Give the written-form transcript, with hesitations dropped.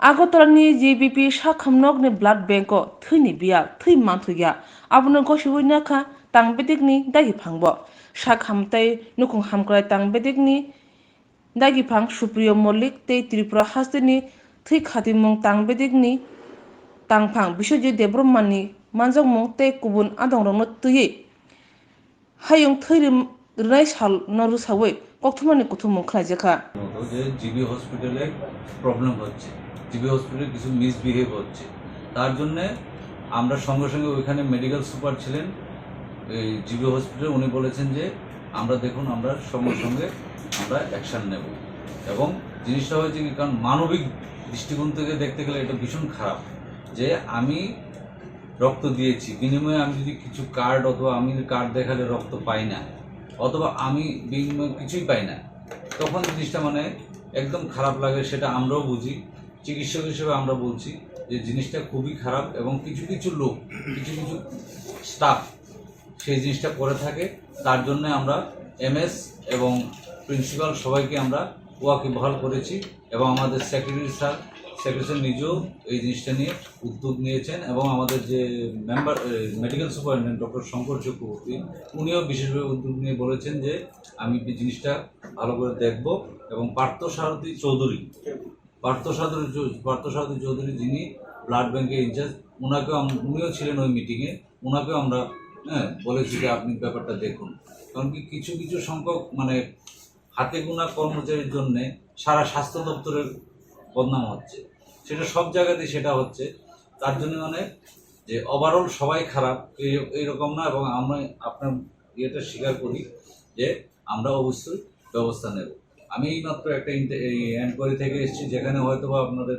আগরতলাनि GBP sak hamkwrwi blood bank o thwini biak thwi manthuya abono Gosikha Sak Bedekni Tangphang sak hamtai nukung Hamkwrwi Bedekni Tangphang Supriyo Mollik tei Tripura hasteni thwi khatimung Bedekni Tangphang Biswajit Debrahmani manjakmung tei kubun adongrokno twiwi hayung thwi rwnai sal no rwsawi kokthumani kuthumung khlaijaka যে GB হসপিটালে problem হচ্ছে, GB হসপিটালে কিছু misbehave হচ্ছে, তার জন্য আমরা সঙ্গে সঙ্গে ওইখানে মেডিকেল সুপার ছিলেন এই জিবি হসপিটালে, উনি বলেছেন যে আমরা দেখুন আমরা সঙ্গে সঙ্গে আমরা অ্যাকশান নেব। এবং জিনিসটা হয়েছে কি, কারণ মানবিক দৃষ্টিকোণ থেকে দেখতে গেলে এটা ভীষণ খারাপ যে আমি রক্ত দিয়েছি, বিনিময়ে আমি যদি কিছু কার্ড অথবা আমি কার্ড দেখালে রক্ত পাই না অথবা আমি বিনিময়ে কিছুই পাই না, তখন জিনিসটা মানে একদম খারাপ লাগে। সেটা আমরাও বুঝি, চিকিৎসক হিসেবে আমরা বলছি যে জিনিসটা খুবই খারাপ। এবং কিছু কিছু লোক, কিছু কিছু স্টাফ সেই জিনিসটা করে থাকে। তার জন্য আমরা এমএস এবং প্রিন্সিপাল সবাইকে আমরা ওয়াকিবহাল করেছি এবং আমাদের সেক্রেটারি নিজেও এই জিনিসটা নিয়ে উদ্যোগ নিয়েছেন। এবং আমাদের যে member medical superintendent doctor Shankar Chakraborty, উনিও বিশেষভাবে উদ্যোগ নিয়ে বলেছেন যে আমি এই জিনিসটা ভালো করে দেখব। এবং পার্থসারথী চৌধুরী যিনি ব্লাড ব্যাংকের ইনচার্জ, উনিও ছিলেন ওই মিটিংয়ে, ওনাকেও আমরা বলেছি যে আপনি ব্যাপারটা দেখুন। কারণ কি কিছু কিছু সংখ্যক মানে হাতে গোনা কর্মচারীর জন্য সারা স্বাস্থ্য দপ্তরের বদনাম হচ্ছে, সেটা সব জায়গাতেই সেটা হচ্ছে। তার জন্য মানে যে ওভারঅল সবাই খারাপ এইরকম না। এবং আমরা আপনার ইয়েটা স্বীকার করি যে আমরা অবশ্যই ব্যবস্থা নেব। আমি এইমাত্র একটা এনকোয়ারি থেকে এসেছি, যেখানে হয়তো বা আপনাদের